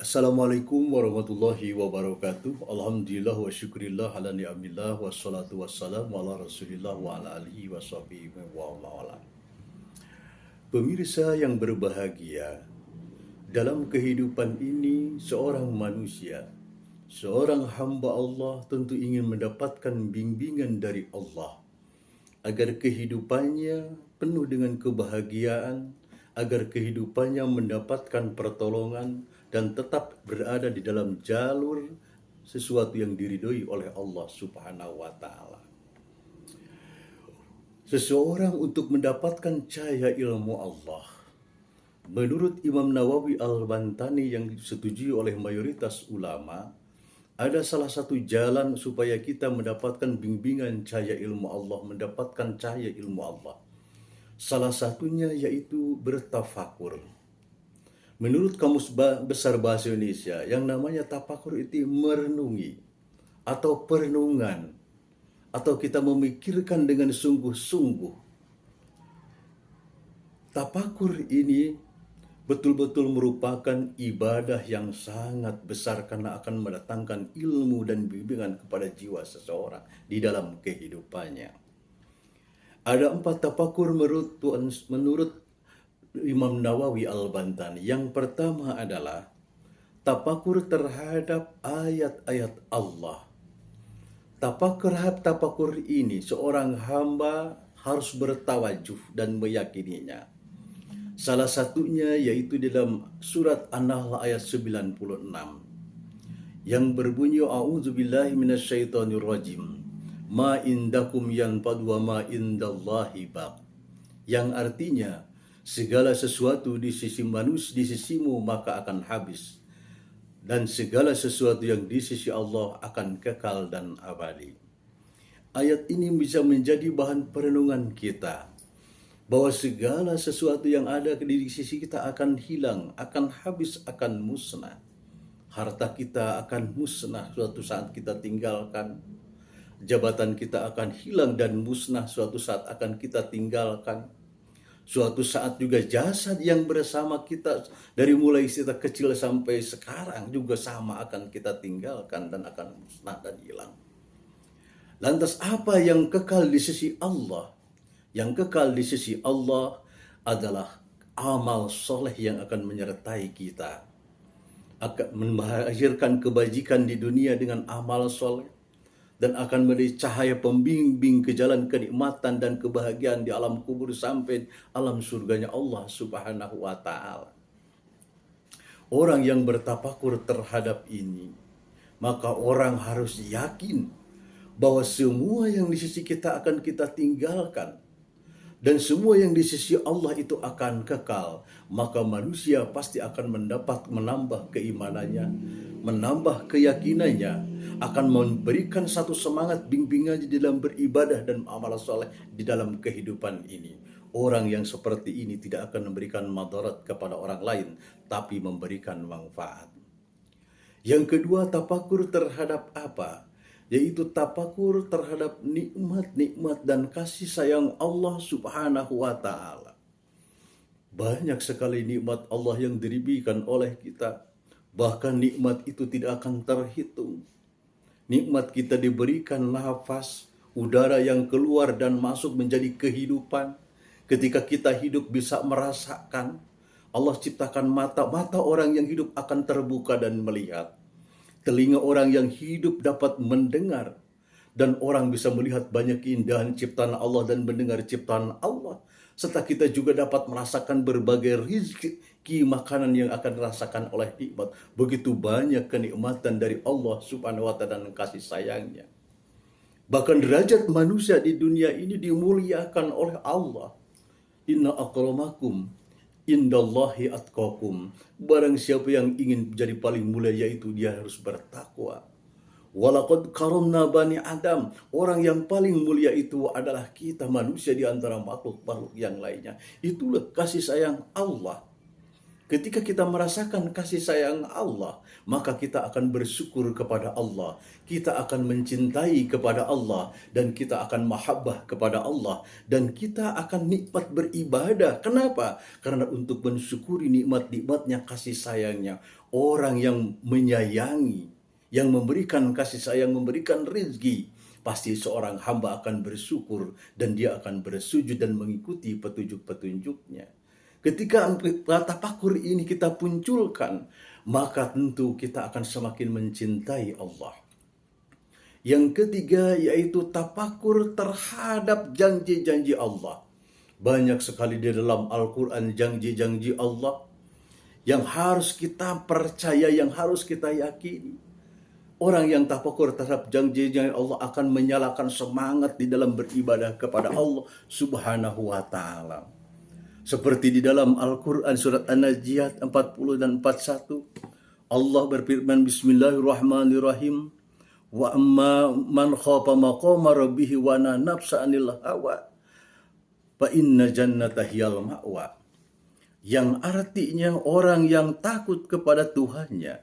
Assalamualaikum warahmatullahi wabarakatuh. Alhamdulillah wa syukurillah ala ni'amillah wassalatu wassalamu ala rasulillah wa ala alihi wa sahbihi wa mawala. Pemirsa yang berbahagia, dalam kehidupan ini seorang manusia, seorang hamba Allah tentu ingin mendapatkan bimbingan dari Allah agar kehidupannya penuh dengan kebahagiaan, agar kehidupannya mendapatkan pertolongan dan tetap berada di dalam jalur sesuatu yang diridhoi oleh Allah Subhanahu wa taala. Seseorang untuk mendapatkan cahaya ilmu Allah, menurut Imam Nawawi Al-Bantani yang disetujui oleh mayoritas ulama, ada salah satu jalan supaya kita mendapatkan bimbingan cahaya ilmu Allah, mendapatkan cahaya ilmu Allah. Salah satunya yaitu bertafakur. Menurut Kamus Besar Bahasa Indonesia, yang namanya tafakur itu merenungi atau perenungan, atau kita memikirkan dengan sungguh-sungguh. Tafakur ini betul-betul merupakan ibadah yang sangat besar karena akan mendatangkan ilmu dan bimbingan kepada jiwa seseorang di dalam kehidupannya. Ada 4 tafakur menurut Imam Nawawi Al-Bantani. Yang pertama adalah tafakur terhadap ayat-ayat Allah. Tafakur ini seorang hamba harus bertawajuh dan meyakininya. Salah satunya yaitu di dalam surat An-Nahl ayat 96 yang berbunyi a'udzubillahi minasyaitonirrajim. Ma indakum yanfad wa ma indallahi baq. Yang artinya segala sesuatu di sisi manusia, di sisimu maka akan habis, dan segala sesuatu yang di sisi Allah akan kekal dan abadi. Ayat ini bisa menjadi bahan perenungan kita, bahwa segala sesuatu yang ada di sisi kita akan hilang, akan habis, akan musnah. Harta kita akan musnah suatu saat kita tinggalkan. Jabatan kita akan hilang dan musnah suatu saat akan kita tinggalkan. Suatu saat juga jasad yang bersama kita dari mulai kita kecil sampai sekarang juga sama akan kita tinggalkan dan akan musnah dan hilang. Lantas apa yang kekal di sisi Allah? Yang kekal di sisi Allah adalah amal soleh yang akan menyertai kita, akan melahirkan kebajikan di dunia dengan amal soleh, dan akan menjadi cahaya pembimbing ke jalan kenikmatan dan kebahagiaan di alam kubur sampai alam surganya Allah Subhanahu wa taala. Orang yang bertafakur terhadap ini, maka orang harus yakin bahwa semua yang di sisi kita akan kita tinggalkan, dan semua yang di sisi Allah itu akan kekal. Maka manusia pasti akan menambah keimanannya, menambah keyakinannya, akan memberikan satu semangat bimbingan di dalam beribadah dan amal soleh di dalam kehidupan ini. Orang yang seperti ini tidak akan memberikan madarat kepada orang lain, tapi memberikan manfaat. Yang kedua, tafakur terhadap apa? Yaitu tafakur terhadap nikmat-nikmat dan kasih sayang Allah Subhanahu wa taala. Banyak sekali nikmat Allah yang diberikan oleh kita. Bahkan nikmat itu tidak akan terhitung. Nikmat kita diberikan nafas, udara yang keluar dan masuk menjadi kehidupan. Ketika kita hidup bisa merasakan. Allah ciptakan mata orang yang hidup akan terbuka dan melihat. Telinga orang yang hidup dapat mendengar, dan orang bisa melihat banyak keindahan ciptaan Allah dan mendengar ciptaan Allah. Serta kita juga dapat merasakan berbagai rezeki makanan yang akan dirasakan oleh nikmat. Begitu banyak kenikmatan dari Allah Subhanahu wa taala dan kasih sayangnya. Bahkan derajat manusia di dunia ini dimuliakan oleh Allah. Inna akramakum indallahi atqakum. Barang siapa yang ingin menjadi paling mulia, yaitu dia harus bertakwa. Walaqad karamna bani Adam. Orang yang paling mulia itu adalah kita manusia di antara makhluk-makhluk yang lainnya. Itulah kasih sayang Allah. Ketika kita merasakan kasih sayang Allah, maka kita akan bersyukur kepada Allah. Kita akan mencintai kepada Allah. Dan kita akan mahabbah kepada Allah. Dan kita akan nikmat beribadah. Kenapa? Karena untuk mensyukuri nikmat-nikmatnya kasih sayangnya. orang yang menyayangi, yang memberikan kasih sayang, memberikan rezeki, pasti seorang hamba akan bersyukur dan dia akan bersujud dan mengikuti petunjuk-petunjuknya. Ketika tafakur ini kita munculkan, maka tentu kita akan semakin mencintai Allah. Yang ketiga yaitu tafakur terhadap janji-janji Allah. Banyak sekali di dalam Al-Quran janji-janji Allah yang harus kita percaya, yang harus kita yakini. Orang yang tafakur terhadap janji-janji Allah akan menyalakan semangat di dalam beribadah kepada Allah Subhanahu wa Ta'ala. Seperti di dalam Al-Quran surat An-Najiyat 40 dan 41, Allah berfirman, Bismillahirrahmanirrahim, wa amma man khafa maqama rabbih wa nahaa nafsa 'anil hawa fa inna jannata hiyal ma'wa. Yang artinya orang yang takut kepada Tuhannya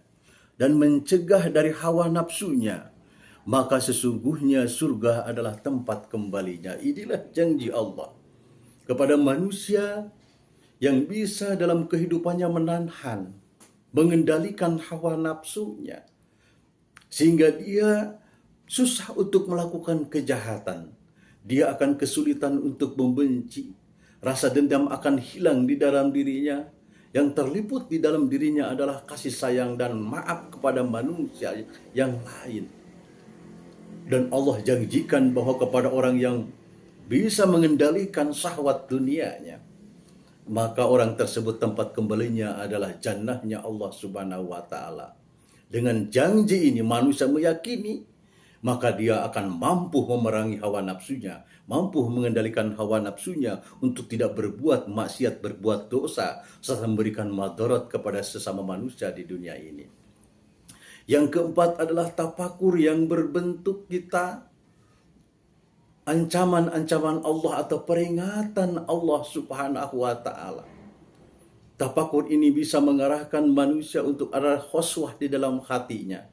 dan mencegah dari hawa nafsunya, maka sesungguhnya surga adalah tempat kembalinya. Inilah janji Allah kepada manusia yang bisa dalam kehidupannya menahan, mengendalikan hawa nafsunya, sehingga dia susah untuk melakukan kejahatan. Dia akan kesulitan untuk membenci. Rasa dendam akan hilang di dalam dirinya. Yang terliput di dalam dirinya adalah kasih sayang dan maaf kepada manusia yang lain. Dan Allah janjikan bahwa kepada orang yang bisa mengendalikan syahwat dunianya, maka orang tersebut tempat kembalinya adalah jannahnya Allah Subhanahu wa Ta'ala. Dengan janji ini manusia meyakini, maka dia akan mampu memerangi hawa nafsunya, mampu mengendalikan hawa nafsunya untuk tidak berbuat maksiat, berbuat dosa, serta memberikan madarat kepada sesama manusia di dunia ini. Yang keempat adalah tafakur yang berbentuk kita ancaman-ancaman Allah atau peringatan Allah Subhanahu wa Ta'ala. Tafakur ini bisa mengarahkan manusia untuk ada khuswah di dalam hatinya.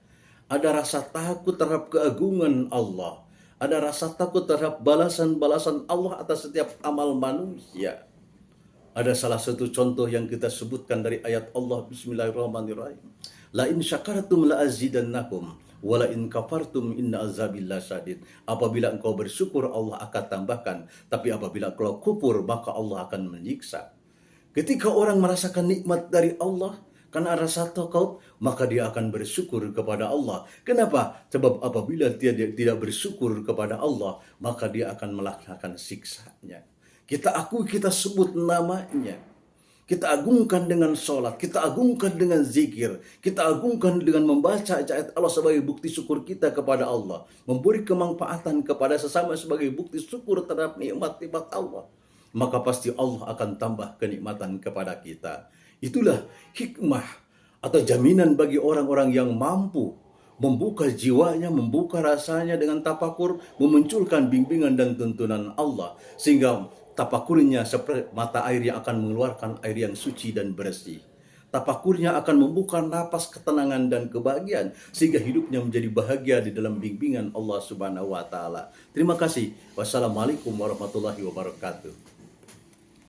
Ada rasa takut terhadap keagungan Allah. Ada rasa takut terhadap balasan-balasan Allah atas setiap amal manusia. Ada salah satu contoh yang kita sebutkan dari ayat Allah, Bismillahirrahmanirrahim. La in syakartum la azidannakum wa la in kafartum inna azabi lasyadid. Apabila engkau bersyukur Allah akan tambahkan, tapi apabila engkau kufur maka Allah akan menyiksa. Ketika orang merasakan nikmat dari Allah karena rasa takut, maka dia akan bersyukur kepada Allah. Kenapa? Sebab apabila dia tidak bersyukur kepada Allah, maka dia akan melaksanakan siksanya. Kita akui, kita sebut namanya. Kita agungkan dengan sholat, kita agungkan dengan zikir, kita agungkan dengan membaca ayat Allah sebagai bukti syukur kita kepada Allah. Memberi kemanfaatan kepada sesama sebagai bukti syukur terhadap nikmat-nikmat Allah. Maka pasti Allah akan tambah kenikmatan kepada kita. Itulah hikmah atau jaminan bagi orang-orang yang mampu membuka jiwanya, membuka rasanya dengan tafakur, memunculkan bimbingan dan tuntunan Allah. Sehingga tafakurnya seperti mata air yang akan mengeluarkan air yang suci dan bersih. Tafakurnya akan membuka napas ketenangan dan kebahagiaan sehingga hidupnya menjadi bahagia di dalam bimbingan Allah Subhanahu wa Ta'ala. Terima kasih. Wassalamualaikum warahmatullahi wabarakatuh.